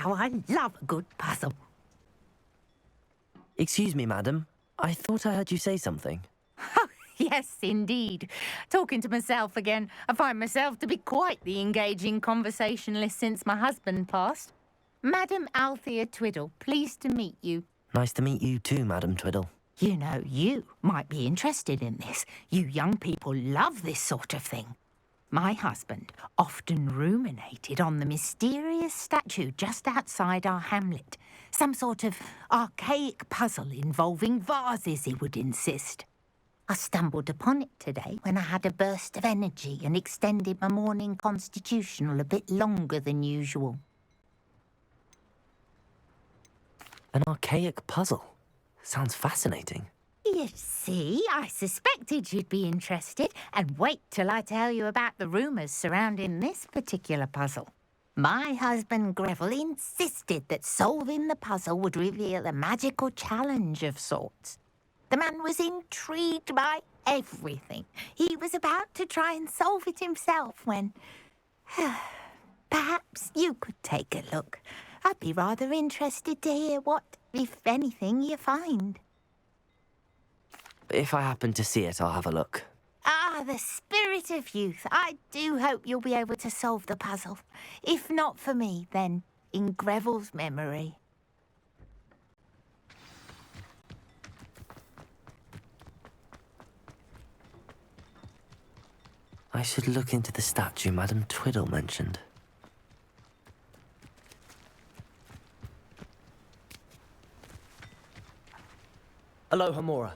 how I love a good puzzle. Excuse me, madam. I thought I heard you say something. Oh, yes, indeed. Talking to myself again. I find myself to be quite the engaging conversationalist since my husband passed. Madam Althea Twiddle, pleased to meet you. Nice to meet you too, Madam Twiddle. You know, you might be interested in this. You young people love this sort of thing. My husband often ruminated on the mysterious statue just outside our hamlet. Some sort of archaic puzzle involving vases, he would insist. I stumbled upon it today when I had a burst of energy and extended my morning constitutional a bit longer than usual. An archaic puzzle. Sounds fascinating. You see, I suspected you'd be interested, and wait till I tell you about the rumours surrounding this particular puzzle. My husband Greville insisted that solving the puzzle would reveal a magical challenge of sorts. The man was intrigued by everything. He was about to try and solve it himself when... Perhaps you could take a look. I'd be rather interested to hear what, if anything, you find. If I happen to see it, I'll have a look. Ah, the spirit of youth. I do hope you'll be able to solve the puzzle. If not for me, then in Greville's memory. I should look into the statue Madam Twiddle mentioned. Aloha, Mora.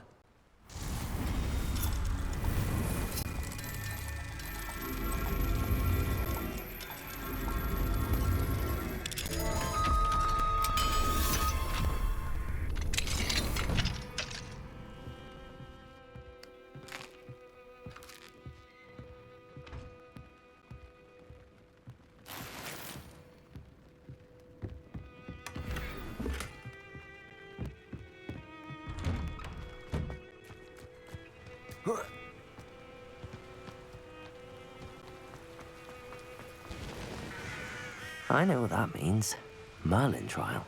I know what that means. Merlin trial.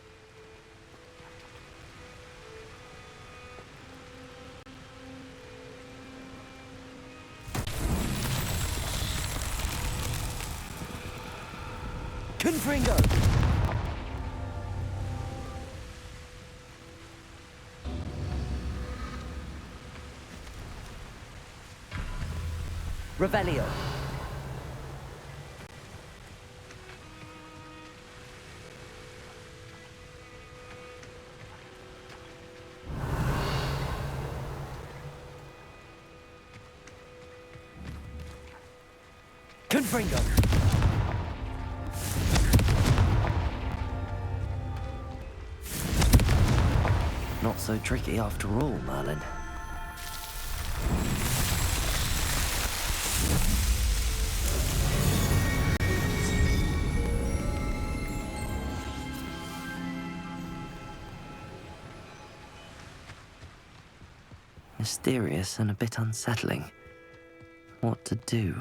Confringo! Revelio. Confringo. Not so tricky after all, Merlin. Mysterious and a bit unsettling. What to do?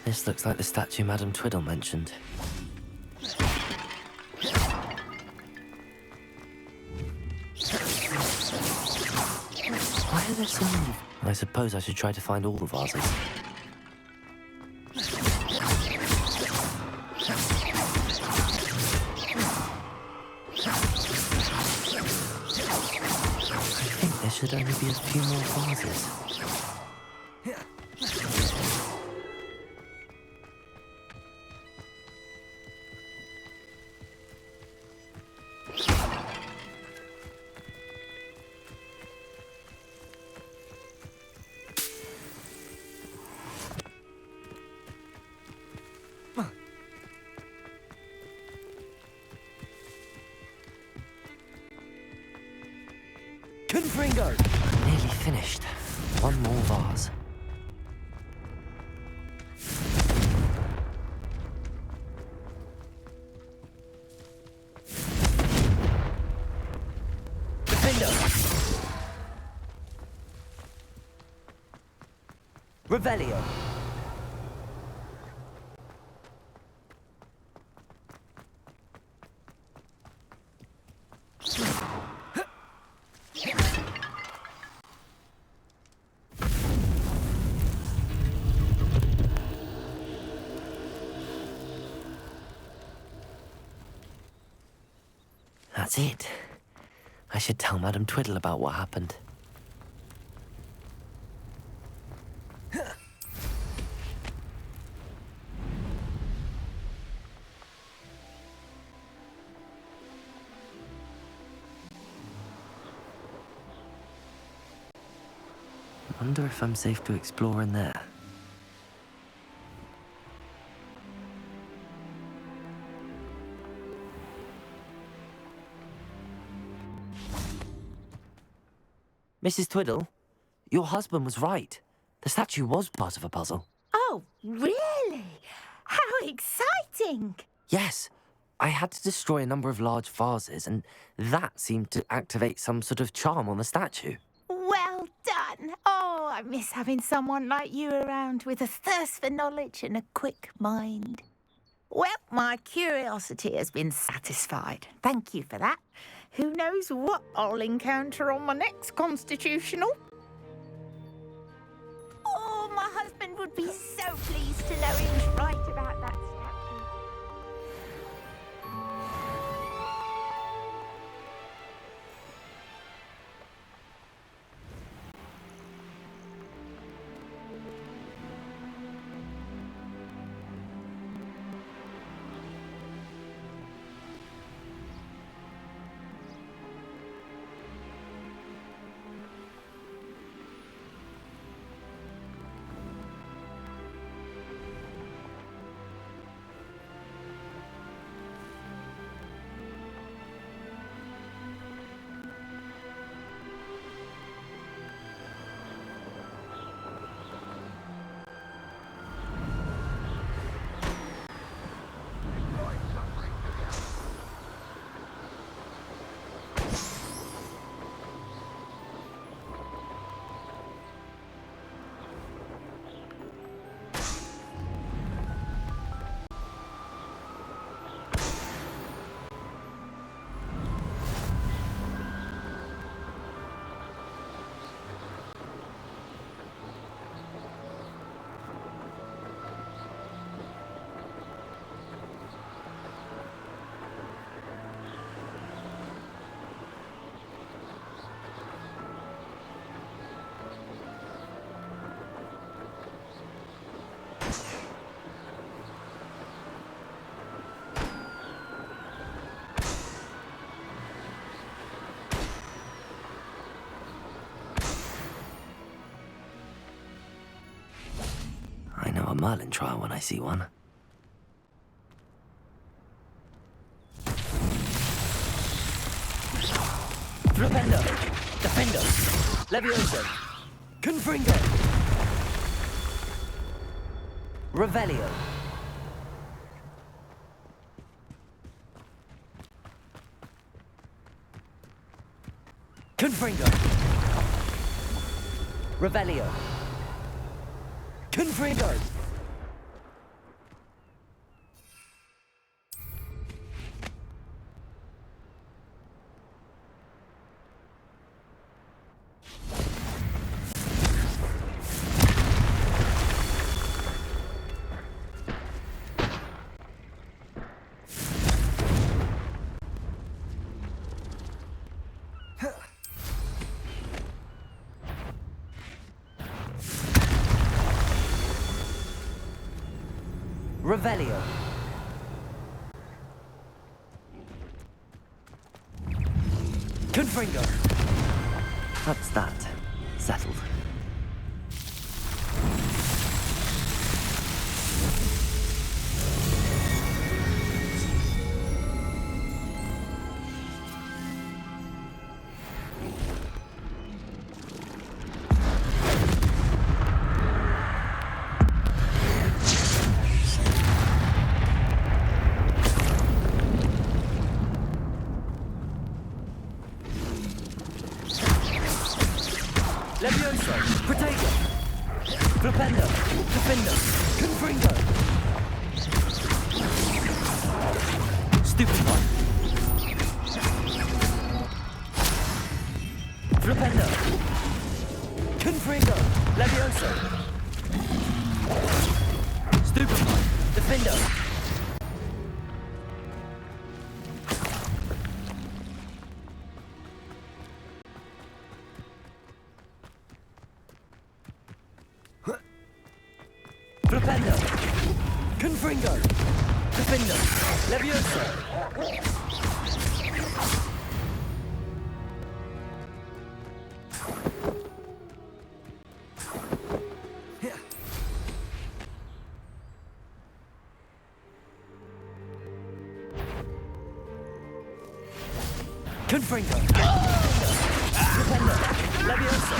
This looks like the statue Madam Twiddle mentioned. Why are there so many? I suppose I should try to find all the vases. I think there should only be a few more vases. Confringo! Nearly finished. One more vase. Defender! Revelio. That's it. I should tell Madame Twiddle about what happened. Wonder if I'm safe to explore in there. Mrs. Twiddle, your husband was right. The statue was part of a puzzle. Oh, really? How exciting! Yes, I had to destroy a number of large vases, and that seemed to activate some sort of charm on the statue. Well done. Oh, I miss having someone like you around with a thirst for knowledge and a quick mind. Well, my curiosity has been satisfied. Thank you for that. Who knows what I'll encounter on my next constitutional? Oh, my husband would be so pleased to know he was right about that statue. I know a Merlin trial when I see one. Flipendo. Defender. Levioso. Confringo. Revelio. Confringo. Revelio. Confringo. Revelio. Confringo. That's that. Settled. Levioso! Protego! Flipendo! Defendo! Confringo! Stupefy! Flipendo! Confringo! Levioso! Stupefy! Defendo! Flipendo! Confringo! Defendo! Levioso! Confringo! Flipendo! Levioso!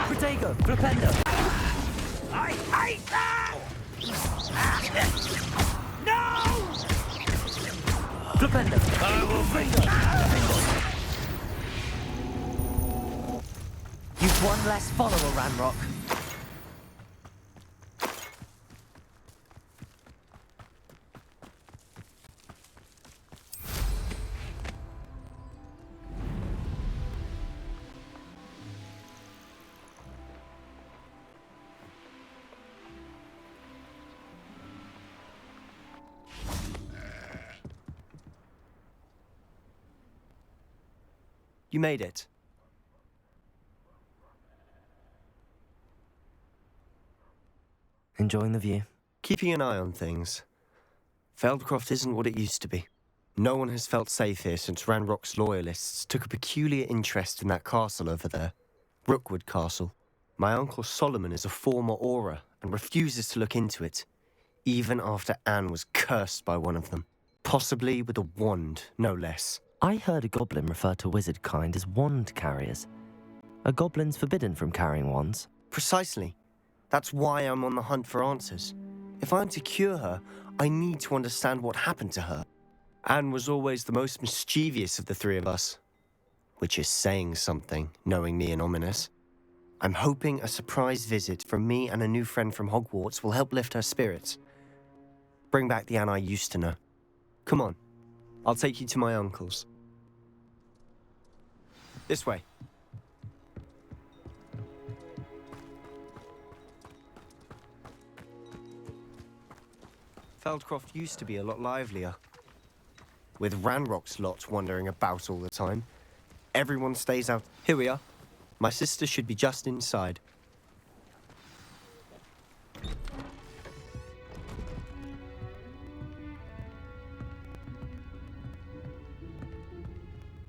Protego! Flipendo! I hate that! No! Flipendo! I will finger! You've one less follower, Ranrock. You made it. Enjoying the view? Keeping an eye on things. Feldcroft isn't what it used to be. No one has felt safe here since Ranrock's loyalists took a peculiar interest in that castle over there. Rookwood Castle. My uncle Solomon is a former Auror and refuses to look into it, even after Anne was cursed by one of them. Possibly with a wand, no less. I heard a goblin refer to wizard kind as wand carriers. Are goblins forbidden from carrying wands? Precisely. That's why I'm on the hunt for answers. If I'm to cure her, I need to understand what happened to her. Anne was always the most mischievous of the three of us. Which is saying something, knowing me and Ominous. I'm hoping a surprise visit from me and a new friend from Hogwarts will help lift her spirits. Bring back the Anne I used to know. Come on, I'll take you to my uncle's. This way. Feldcroft used to be a lot livelier. With Ranrock's lot wandering about all the time. Everyone stays out. Here we are. My sister should be just inside.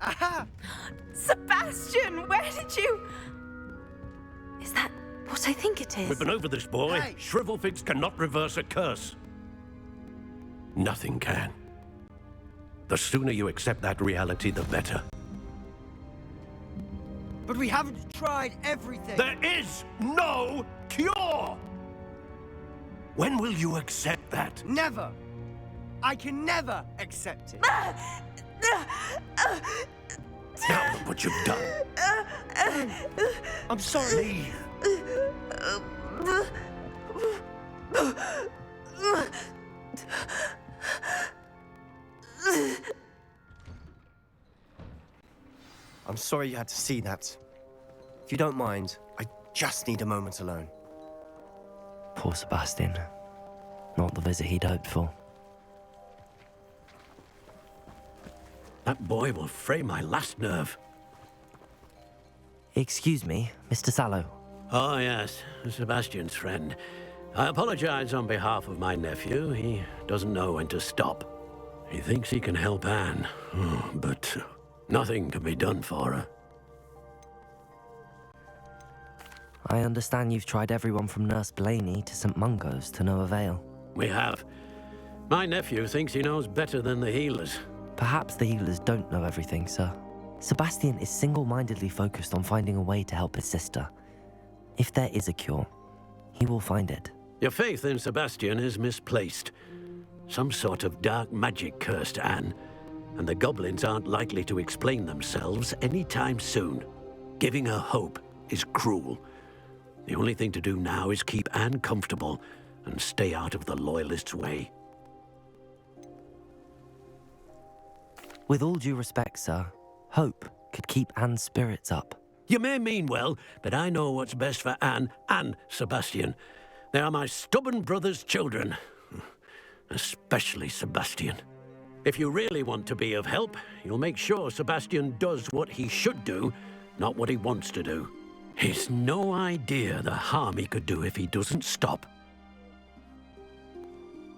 Aha! Sebastian, where did you... Is that what I think it is? We've been over this, boy. Hey! Shrivelfigs cannot reverse a curse. Nothing can. The sooner you accept that reality, the better. But we haven't tried everything! There is no cure! When will you accept that? Never! I can never accept it! Now look what you've done. I'm sorry. I'm sorry you had to see that. If you don't mind, I just need a moment alone. Poor Sebastian. Not the visit he'd hoped for. That boy will fray my last nerve. Excuse me, Mr. Sallow. Oh, yes, Sebastian's friend. I apologize on behalf of my nephew. He doesn't know when to stop. He thinks he can help Anne, but nothing can be done for her. I understand you've tried everyone from Nurse Blaney to St. Mungo's to no avail. We have. My nephew thinks he knows better than the healers. Perhaps the healers don't know everything, sir. Sebastian is single-mindedly focused on finding a way to help his sister. If there is a cure, he will find it. Your faith in Sebastian is misplaced. Some sort of dark magic cursed Anne. and the goblins aren't likely to explain themselves anytime soon. Giving her hope is cruel. The only thing to do now is keep Anne comfortable and stay out of the Loyalists' way. With all due respect, sir, hope could keep Anne's spirits up. You may mean well, but I know what's best for Anne and Sebastian. They are my stubborn brother's children. Especially Sebastian. If you really want to be of help, you'll make sure Sebastian does what he should do, not what he wants to do. He's no idea the harm he could do if he doesn't stop.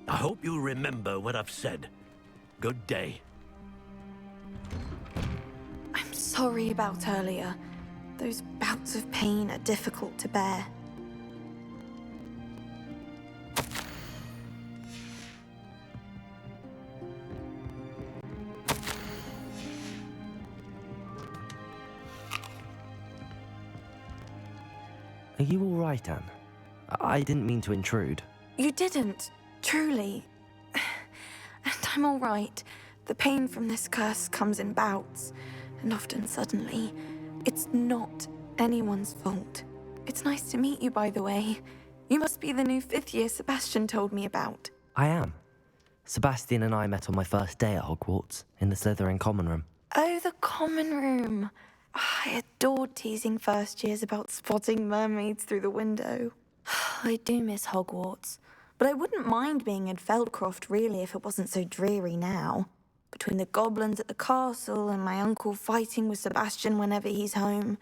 I hope you'll remember what I've said. Good day. I'm sorry about earlier. Those bouts of pain are difficult to bear. Are you all right, Anne? I didn't mean to intrude. You didn't, truly. And I'm all right. The pain from this curse comes in bouts, and often suddenly. It's not anyone's fault. It's nice to meet you, by the way. You must be the new 5th year Sebastian told me about. I am. Sebastian and I met on my first day at Hogwarts, in the Slytherin common room. Oh, the common room. I adored teasing first years about spotting mermaids through the window. I do miss Hogwarts, but I wouldn't mind being in Feldcroft really if it wasn't so dreary now. Between the goblins at the castle and my uncle fighting with Sebastian whenever he's home,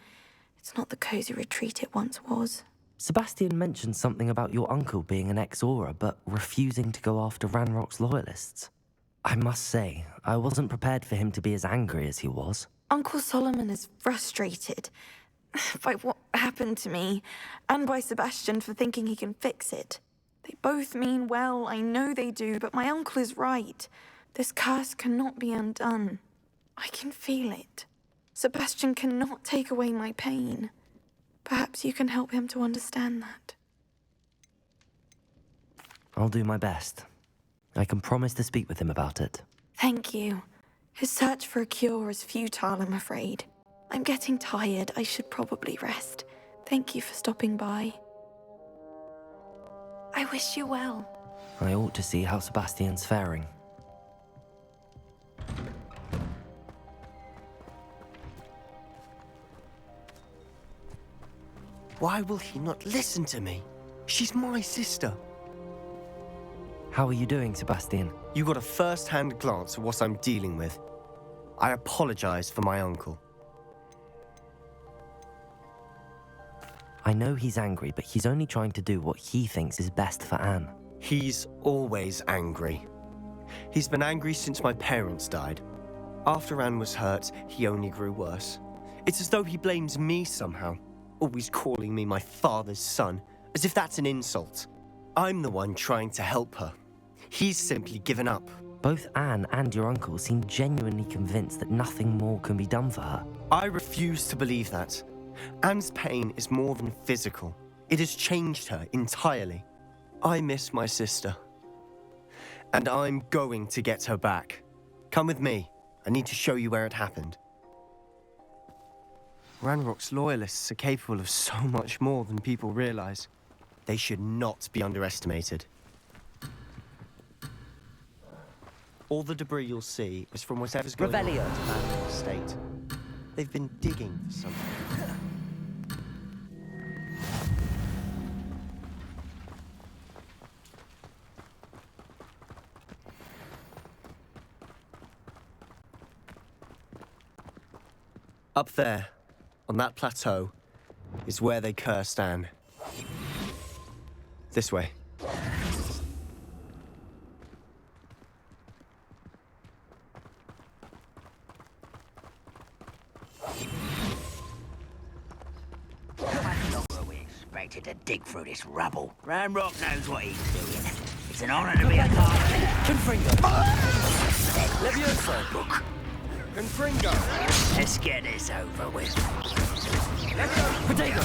it's not the cosy retreat it once was. Sebastian mentioned something about your uncle being an ex-Auror, but refusing to go after Ranrock's Loyalists. I must say, I wasn't prepared for him to be as angry as he was. Uncle Solomon is frustrated by what happened to me, and by Sebastian for thinking he can fix it. They both mean well, I know they do, but my uncle is right. This curse cannot be undone. I can feel it. Sebastian cannot take away my pain. Perhaps you can help him to understand that. I'll do my best. I can promise to speak with him about it. Thank you. His search for a cure is futile, I'm afraid. I'm getting tired. I should probably rest. Thank you for stopping by. I wish you well. I ought to see how Sebastian's faring. Why will he not listen to me? She's my sister. How are you doing, Sebastian? You got a first-hand glance at what I'm dealing with. I apologize for my uncle. I know he's angry, but he's only trying to do what he thinks is best for Anne. He's always angry. He's been angry since my parents died. After Anne was hurt, he only grew worse. It's as though he blames me somehow, always calling me my father's son, as if that's an insult. I'm the one trying to help her. He's simply given up. Both Anne and your uncle seem genuinely convinced that nothing more can be done for her. I refuse to believe that. Anne's pain is more than physical. It has changed her entirely. I miss my sister. And I'm going to get her back. Come with me. I need to show you where it happened. Ranrock's Loyalists are capable of so much more than people realize. They should not be underestimated. All the debris you'll see is from whatever's going on in the state. They've been digging for something. Up there, on that plateau, is where they cursed Anne. This way. To dig through this rubble. Ranrock knows what he's doing. It's an honor to be a part of it. Confringo! Levioso! Book. Confringo! Let's get this over with. Potato!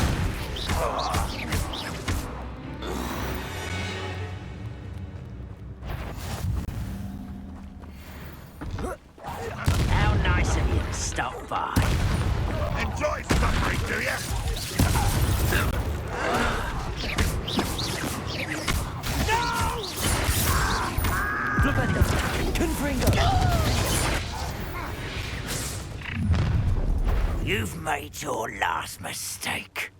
Nice of you to stop by. Enjoy suffering, do you? Flipendo! Confringo! You've made your last mistake.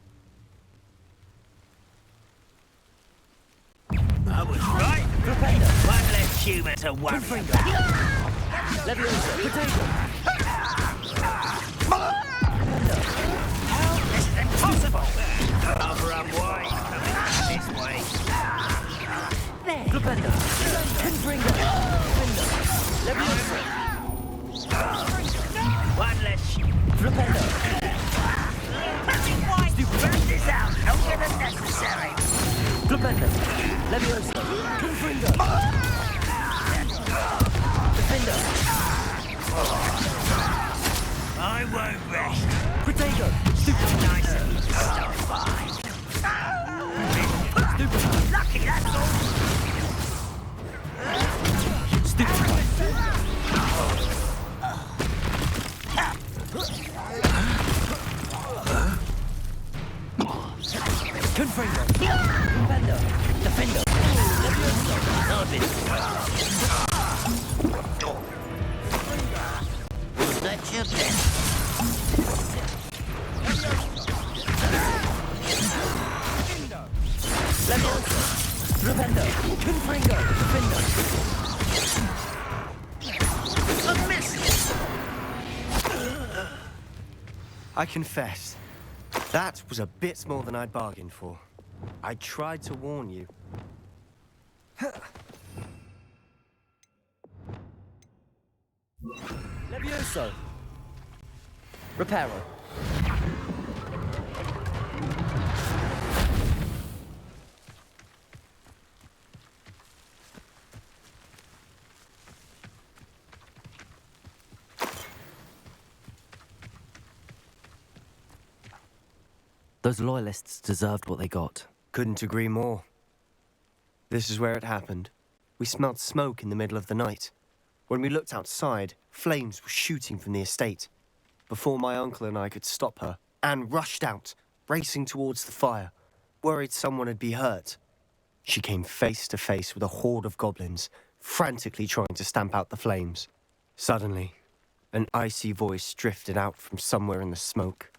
I was right. Flipendo! One less human to worry about. Leviosa! Potato! This is impossible. Rather unwise coming this way. Flipendo! Confringo! Flipendo! Leviosa! One less Flipendo! Burn this out longer than necessary. Flipendo! Leviosa! Confringo! Defendo! I won't rest. Potato! Super! Nice of you to stop by. Lucky, that's all. Confringo! Defendo! Defendo! Leviosa! Orbit! Was that your best? Leviosa! Defendo! Confringo! Defendo! A miss. I confess, that was a bit more than I'd bargained for. I tried to warn you. Levioso! Reparo! Those loyalists deserved what they got. Couldn't agree more. This is where it happened. We smelled smoke in the middle of the night. When we looked outside, flames were shooting from the estate. Before my uncle and I could stop her, Anne rushed out, racing towards the fire, worried someone had been hurt. She came face to face with a horde of goblins, frantically trying to stamp out the flames. Suddenly, an icy voice drifted out from somewhere in the smoke.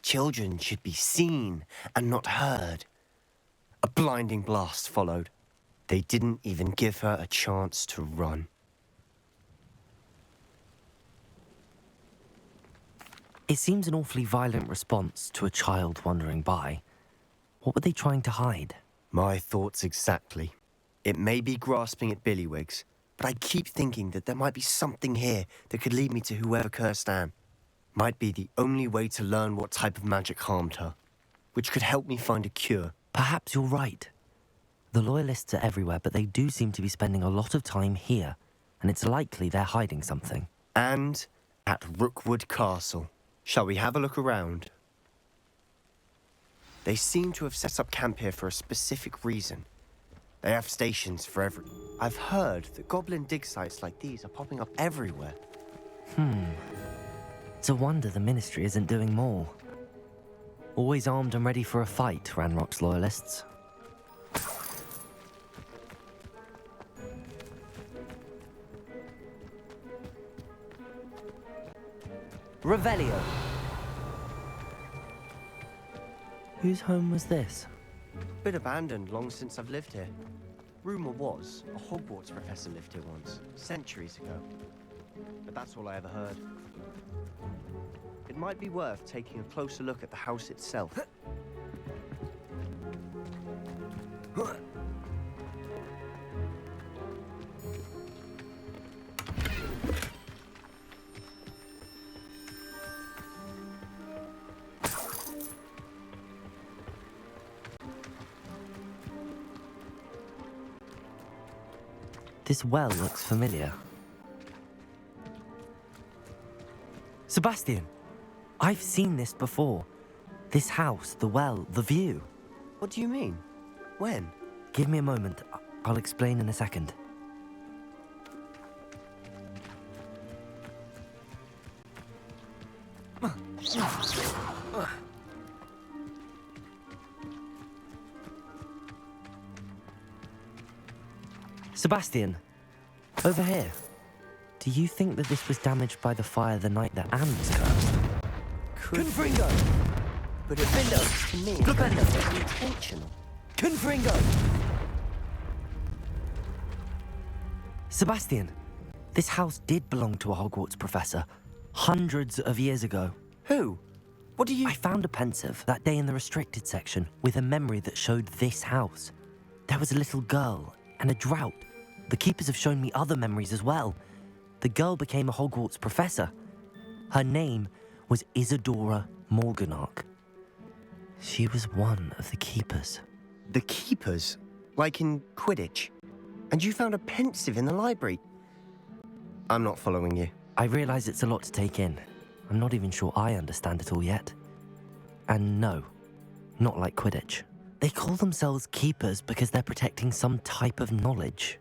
Children should be seen and not heard. A blinding blast followed. They didn't even give her a chance to run. It seems an awfully violent response to a child wandering by. What were they trying to hide? My thoughts exactly. It may be grasping at Billywigs, but I keep thinking that there might be something here that could lead me to whoever cursed Anne. Might be the only way to learn what type of magic harmed her, which could help me find a cure. Perhaps you're right. The Loyalists are everywhere, but they do seem to be spending a lot of time here, and it's likely they're hiding something. And at Rookwood Castle. Shall we have a look around? They seem to have set up camp here for a specific reason. They have stations for every... I've heard that goblin dig sites like these are popping up everywhere. It's a wonder the Ministry isn't doing more. Always armed and ready for a fight, Ranrock's Loyalists. Revelio. Whose home was this? Been abandoned long since I've lived here. Rumour was a Hogwarts professor lived here once, centuries ago. But that's all I ever heard. It might be worth taking a closer look at the house itself. This well looks familiar. Sebastian, I've seen this before. This house, the well, the view. What do you mean? When? Give me a moment. I'll explain in a second. Sebastian, over here. Do you think that this was damaged by the fire the night that Anne was cursed? Confringo! But it looks to me like it was intentional. Confringo! Sebastian, this house did belong to a Hogwarts professor, hundreds of years ago. Who? What do you... I found a pensive that day in the restricted section with a memory that showed this house. There was a little girl and a drought. The keepers have shown me other memories as well. The girl became a Hogwarts professor. Her name was Isadora Morganach. She was one of the keepers. The keepers? Like in Quidditch? And you found a pensive in the library? I'm not following you. I realize it's a lot to take in. I'm not even sure I understand it all yet. And no, not like Quidditch. They call themselves keepers because they're protecting some type of knowledge.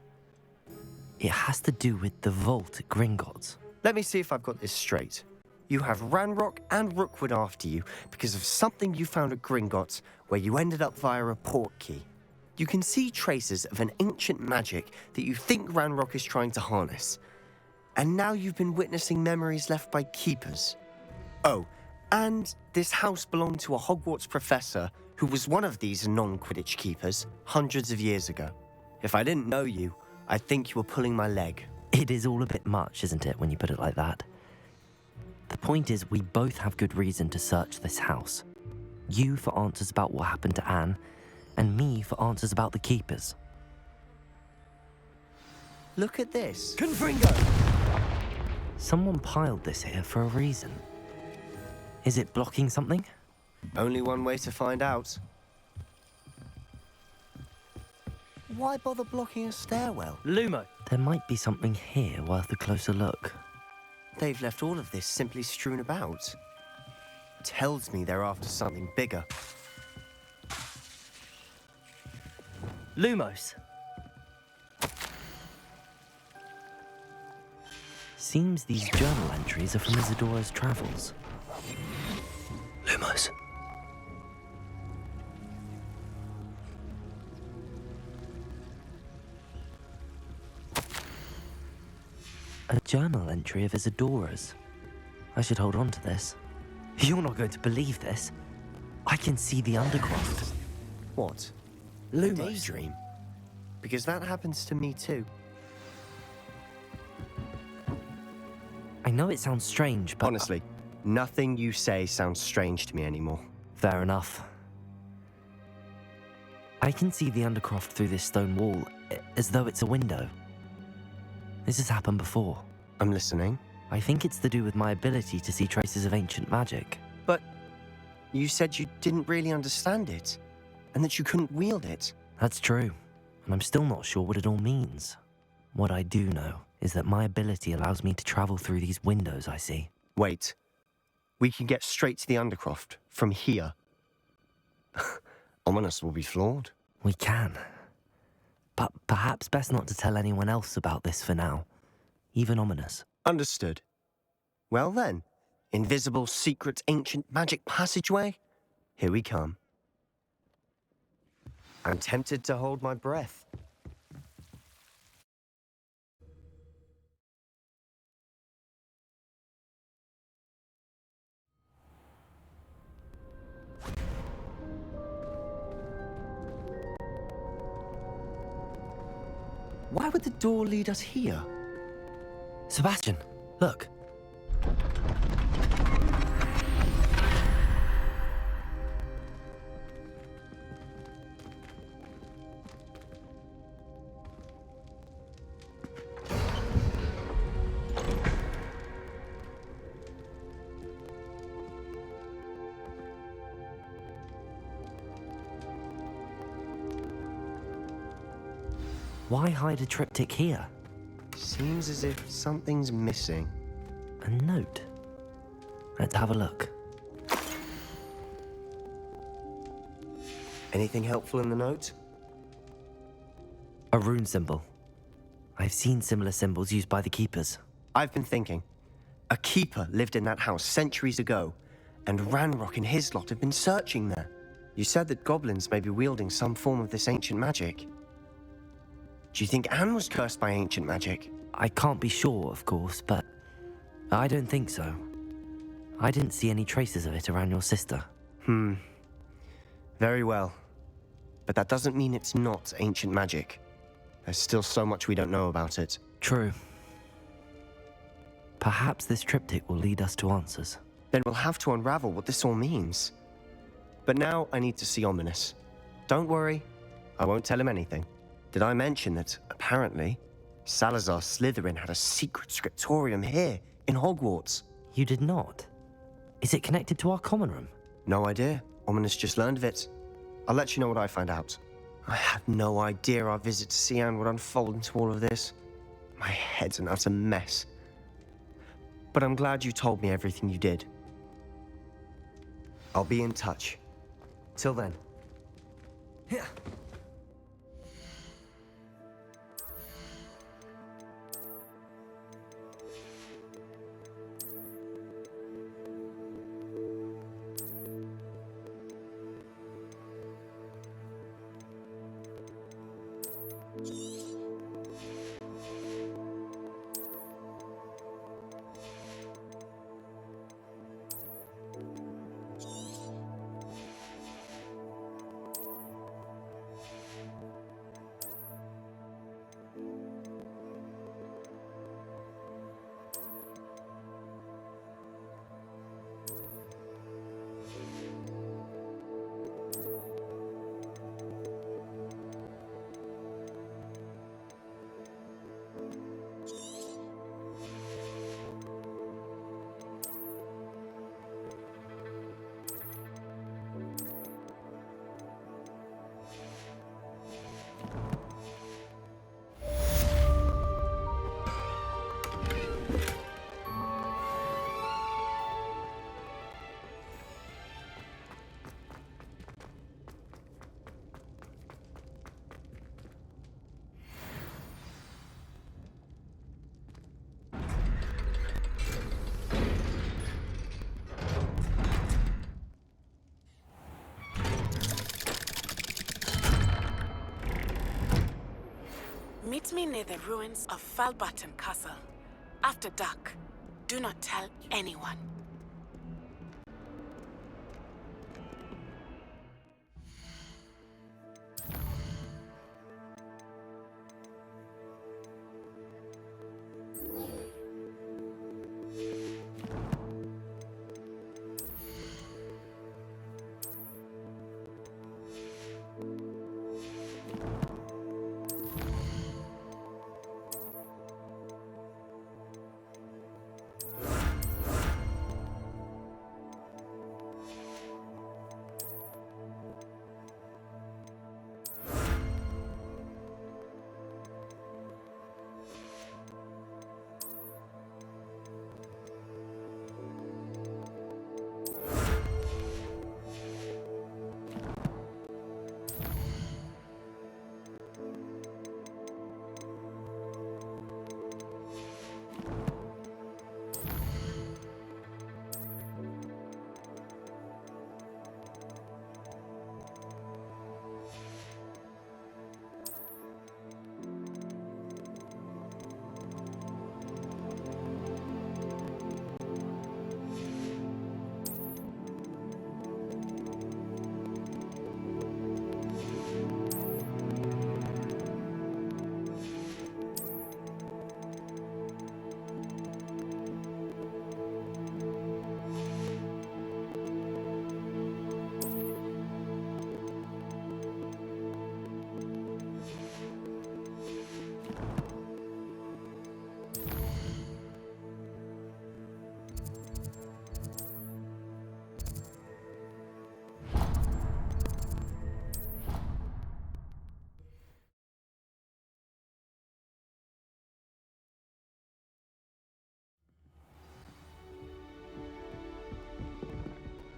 It has to do with the vault at Gringotts. Let me see if I've got this straight. You have Ranrock and Rookwood after you because of something you found at Gringotts where you ended up via a port key. You can see traces of an ancient magic that you think Ranrock is trying to harness. And now you've been witnessing memories left by keepers. Oh, and this house belonged to a Hogwarts professor who was one of these non-Quidditch keepers hundreds of years ago. If I didn't know you, I'd think you were pulling my leg. It is all a bit much, isn't it, when you put it like that? The point is, we both have good reason to search this house. You for answers about what happened to Anne, and me for answers about the keepers. Look at this. Confringo! Someone piled this here for a reason. Is it blocking something? Only one way to find out. Why bother blocking a stairwell? Lumo! There might be something here worth a closer look. They've left all of this simply strewn about. Tells me they're after something bigger. Lumos! Seems these journal entries are from Isadora's travels. Lumos. A journal entry of Isadora's. I should hold on to this. You're not going to believe this. I can see the Undercroft. What? Lumos. Daydream? Because that happens to me too. I know it sounds strange, but... Honestly, nothing you say sounds strange to me anymore. Fair enough. I can see the Undercroft through this stone wall, as though it's a window. This has happened before. I'm listening. I think it's to do with my ability to see traces of ancient magic. But you said you didn't really understand it, and that you couldn't wield it. That's true, and I'm still not sure what it all means. What I do know is that my ability allows me to travel through these windows I see. Wait. We can get straight to the Undercroft from here. Ominous will be flawed. We can. But perhaps best not to tell anyone else about this for now. Even Ominous. Understood. Well then, invisible, secret, ancient magic passageway? Here we come. I'm tempted to hold my breath. Why would the door lead us here? Sebastian, look. Why hide a triptych here? Seems as if something's missing. A note. Let's have a look. Anything helpful in the note? A rune symbol. I've seen similar symbols used by the keepers. I've been thinking. A keeper lived in that house centuries ago, and Ranrock and his lot have been searching there. You said that goblins may be wielding some form of this ancient magic. Do you think Anne was cursed by ancient magic? I can't be sure, of course, but I don't think so. I didn't see any traces of it around your sister. Very well. But that doesn't mean it's not ancient magic. There's still so much we don't know about it. True. Perhaps this triptych will lead us to answers. Then we'll have to unravel what this all means. But now I need to see Ominous. Don't worry, I won't tell him anything. Did I mention that, apparently, Salazar Slytherin had a secret scriptorium here, in Hogwarts? You did not? Is it connected to our common room? No idea. Ominous just learned of it. I'll let you know what I find out. I had no idea our visit to see Anne would unfold into all of this. My head's an utter mess. But I'm glad you told me everything you did. I'll be in touch. Till then. Yeah. Meet me near the ruins of Falbaton Castle. After dark. Do not tell anyone.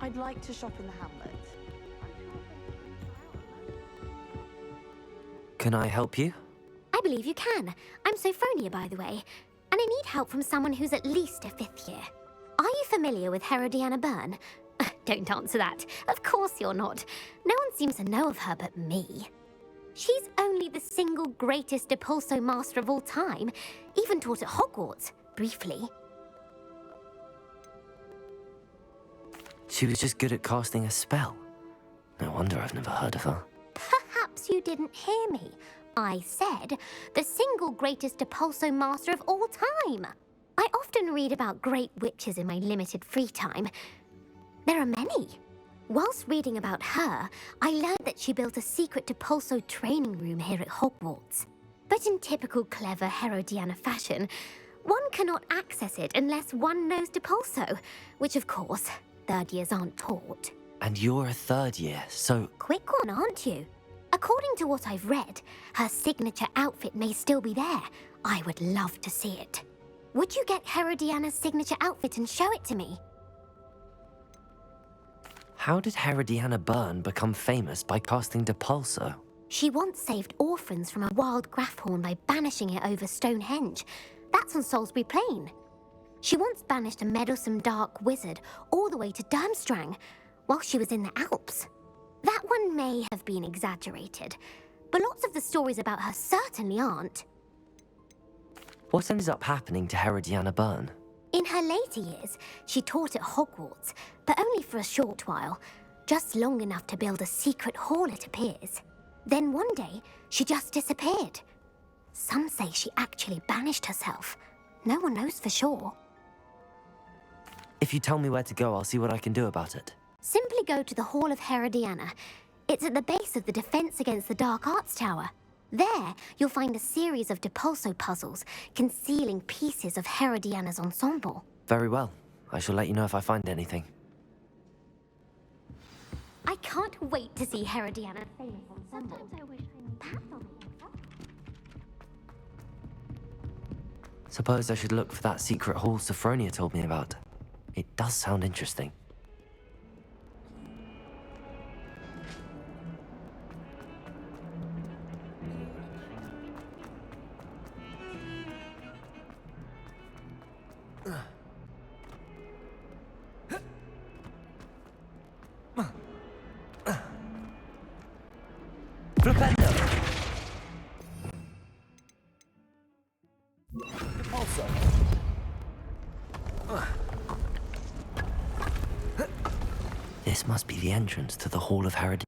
I'd like to shop in the hamlet. Can I help you? I believe you can. I'm Sophronia, by the way, and I need help from someone who's at least a 5th year. Are you familiar with Herodiana Byrne? Don't answer that. Of course you're not. No one seems to know of her but me. She's only the single greatest Depulso master of all time, even taught at Hogwarts, briefly. She was just good at casting a spell. No wonder I've never heard of her. Perhaps you didn't hear me. I said the single greatest Depulso master of all time. I often read about great witches in my limited free time. There are many. Whilst reading about her, I learned that she built a secret Depulso training room here at Hogwarts. But in typical clever Herodiana fashion, one cannot access it unless one knows Depulso, which of course, third years aren't taught. And you're a third year, so... Quick one, aren't you? According to what I've read, her signature outfit may still be there. I would love to see it. Would you get Herodiana's signature outfit and show it to me? How did Herodiana Byrne become famous by casting Depulso? She once saved orphans from a wild Grafhorn by banishing it over Stonehenge. That's on Salisbury Plain. She once banished a meddlesome dark wizard all the way to Durmstrang while she was in the Alps. That one may have been exaggerated, but lots of the stories about her certainly aren't. What ended up happening to Herodiana Byrne? In her later years, she taught at Hogwarts, but only for a short while, just long enough to build a secret hall, it appears. Then one day, she just disappeared. Some say she actually banished herself. No one knows for sure. If you tell me where to go, I'll see what I can do about it. Simply go to the Hall of Herodiana. It's at the base of the Defense Against the Dark Arts Tower. There, you'll find a series of Depulso puzzles concealing pieces of Herodiana's ensemble. Very well. I shall let you know if I find anything. I can't wait to see Herodiana's famous ensemble. Sometimes I wish perhaps I'll meet myself. Suppose I should look for that secret hall Sophronia told me about. It does sound interesting. This must be the entrance to the Hall of Herodiana.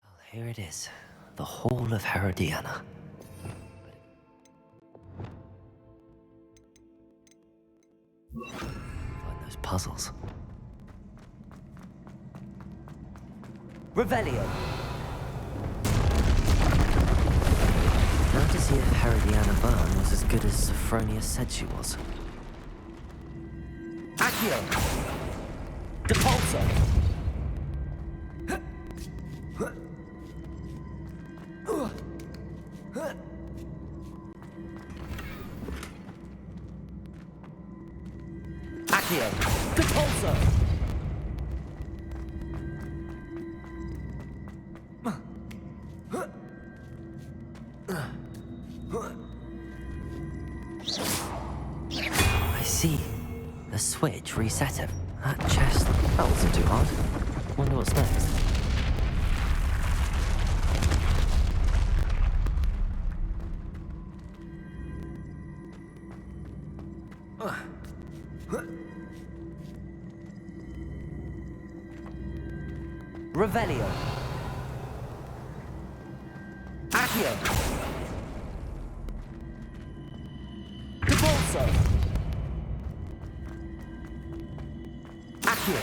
Well, here it is. The Hall of Herodiana. Find those puzzles. Revelio! Now to see if Herodiana Byrne was as good as Sophronia said she was. Accio! Depulso! Accio! Depulso! I see. The switch reset him. That chest, that wasn't too hard. Wonder what's next. Revelio. Accio. Depulso. Accio.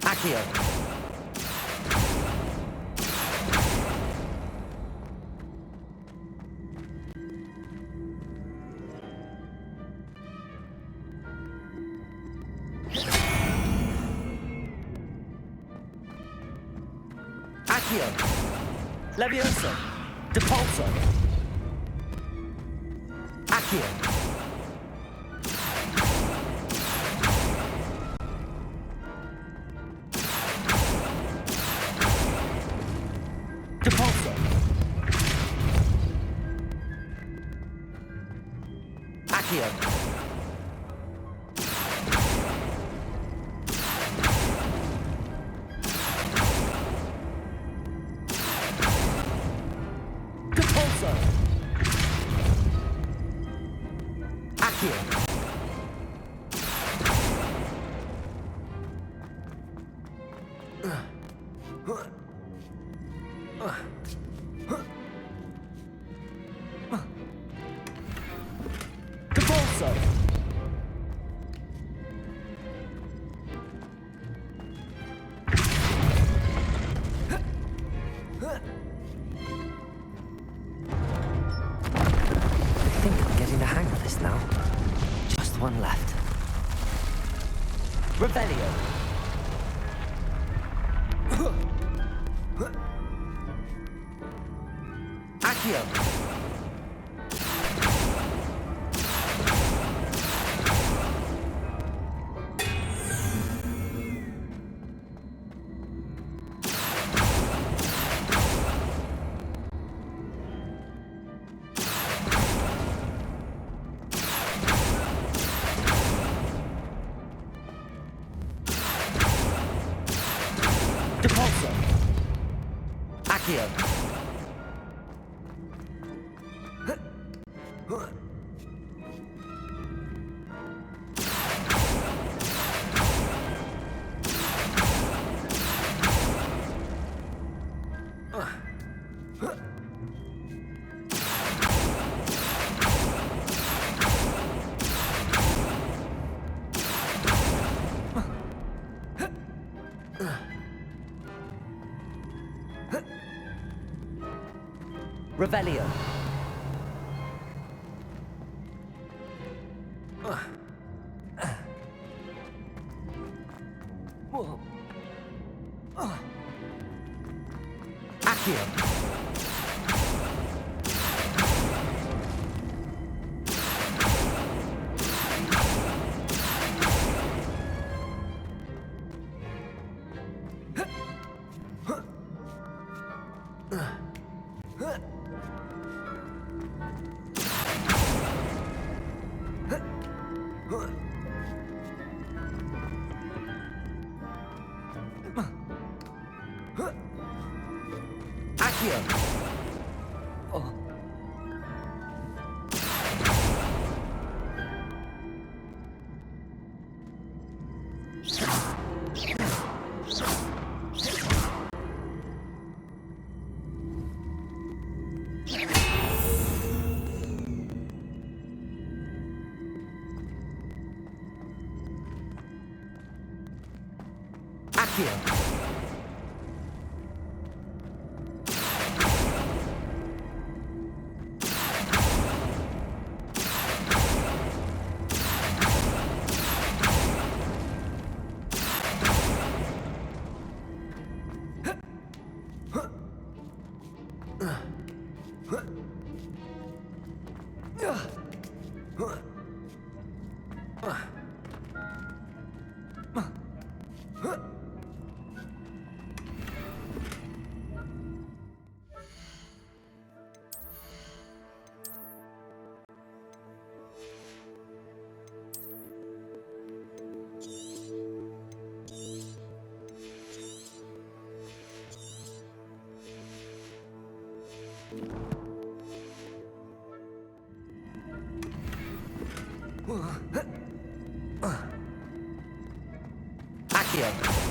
Accio. Accio. Levioso. Depulso. Accio. Depulso. Accio. Depulso. Accio. Depulso. I think I'm getting the hang of this now. Just one left. Revelio. Accio. Depulso. Accio. Revelio. Accio. Accio. Oh. Accio. Accio.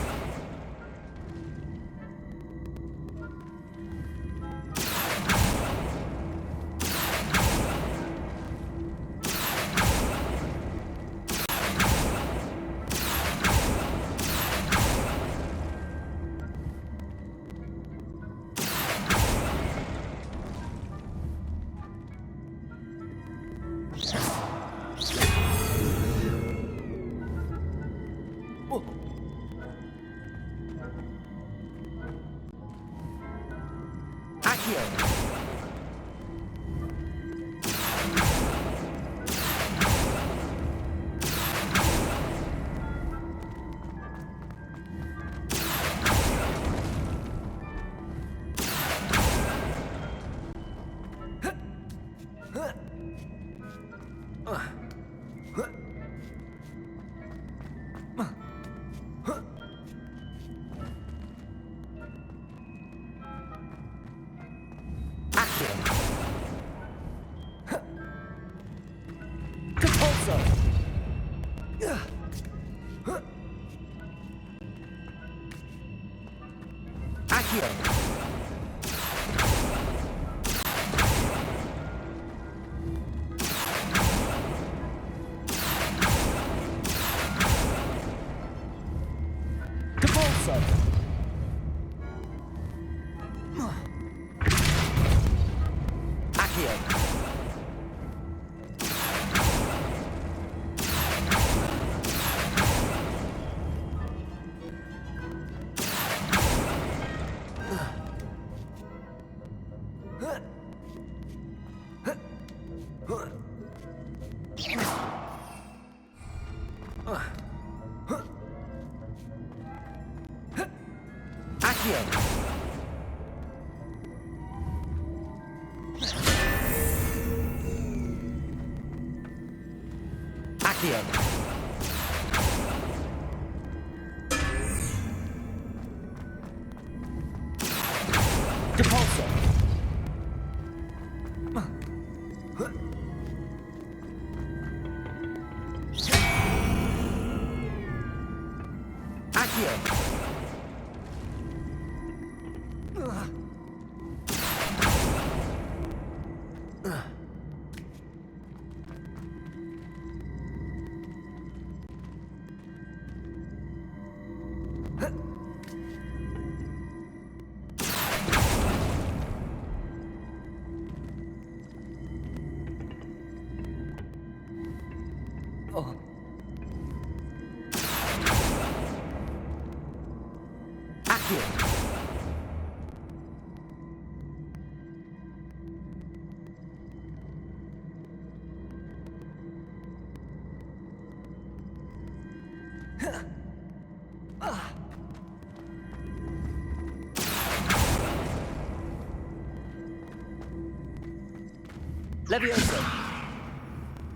Levioso.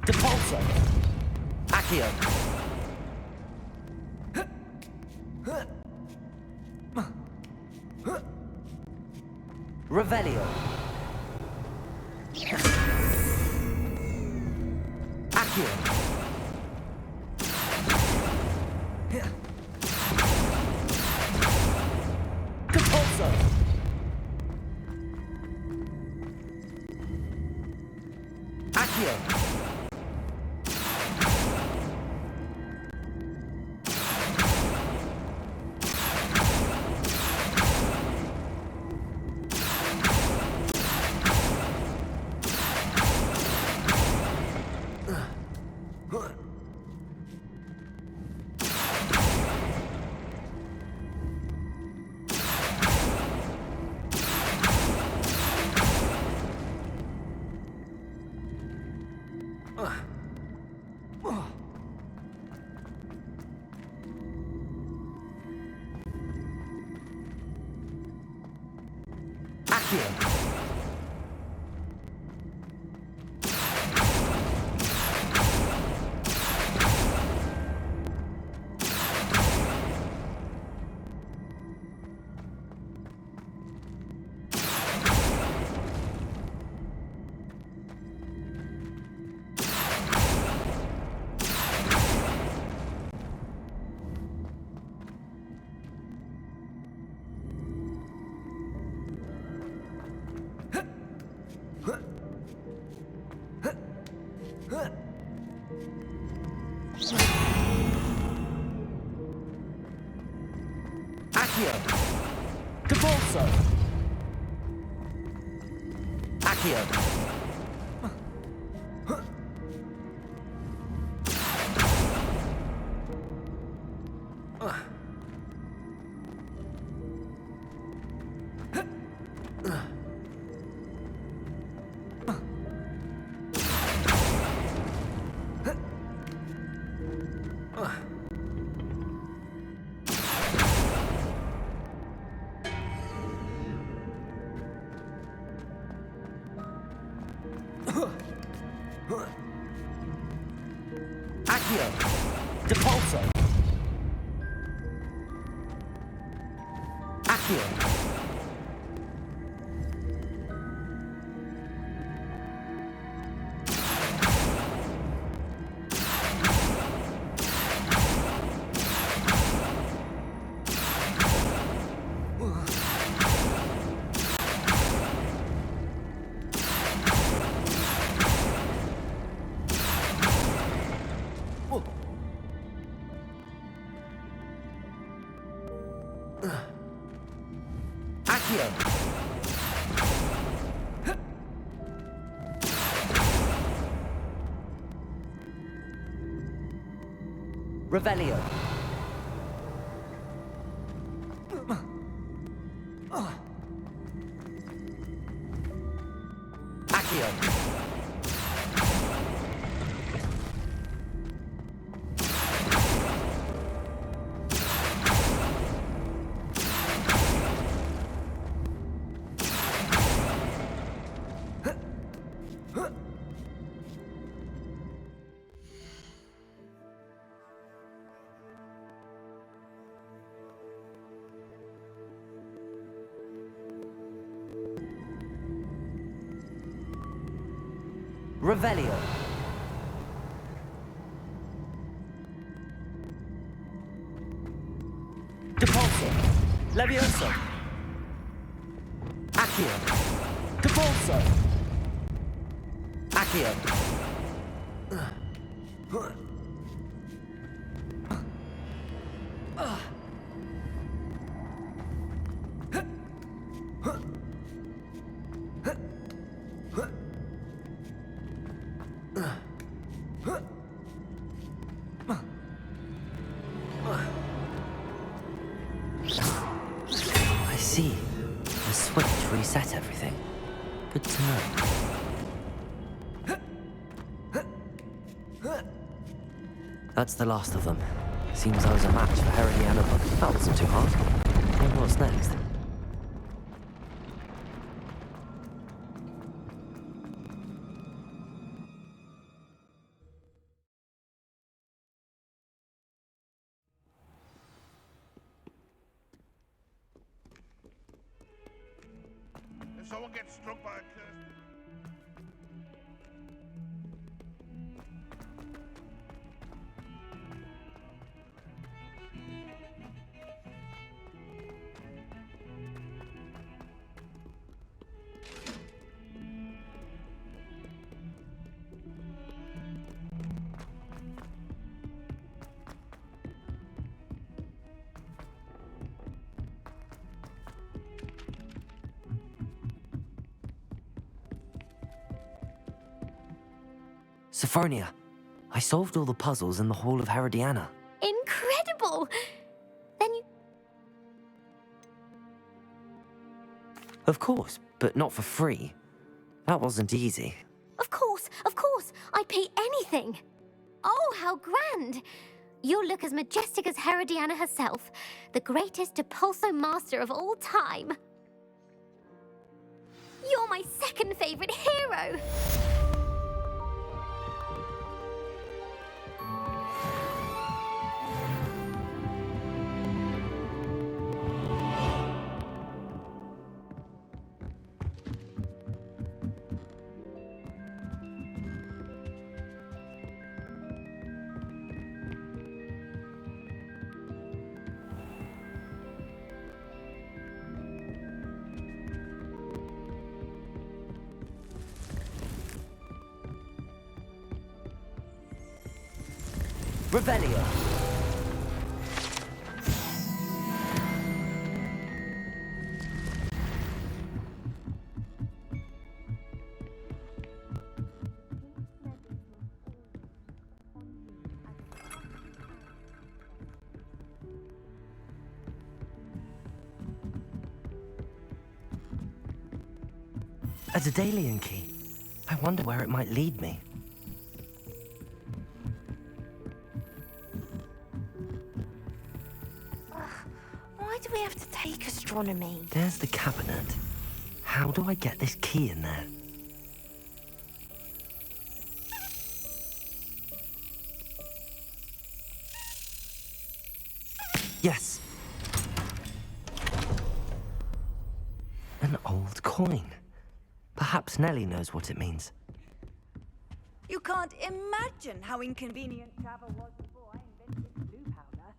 Depulso. Accio. Revelio. Accio. Depulso. Accio. Accio. Depulso. Accio. Accio! Depulso! Accio! Accio! Revelio! Accio! Revelio. Depulso. Levioso. Accio. Depulso. Accio. I see. The switch reset everything. Good to know. That's the last of them. Seems I was a match for Herodiana, but that wasn't too hard. Wonder what's next. If someone gets struck by a curse... Sophronia, I solved all the puzzles in the Hall of Herodiana. Incredible! Then you... Of course, but not for free. That wasn't easy. Of course, I'd pay anything. Oh, how grand! You'll look as majestic as Herodiana herself, the greatest Depulso master of all time. You're my second favorite hero! Revelio. A Daedalian key. I wonder where it might lead me. Why do we have to take astronomy? There's the cabinet. How do I get this key in there? Yes. An old coin. Perhaps Nellie knows what it means. You can't imagine how inconvenient travel was before I invented blue powder.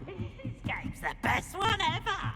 This game's the best one ever!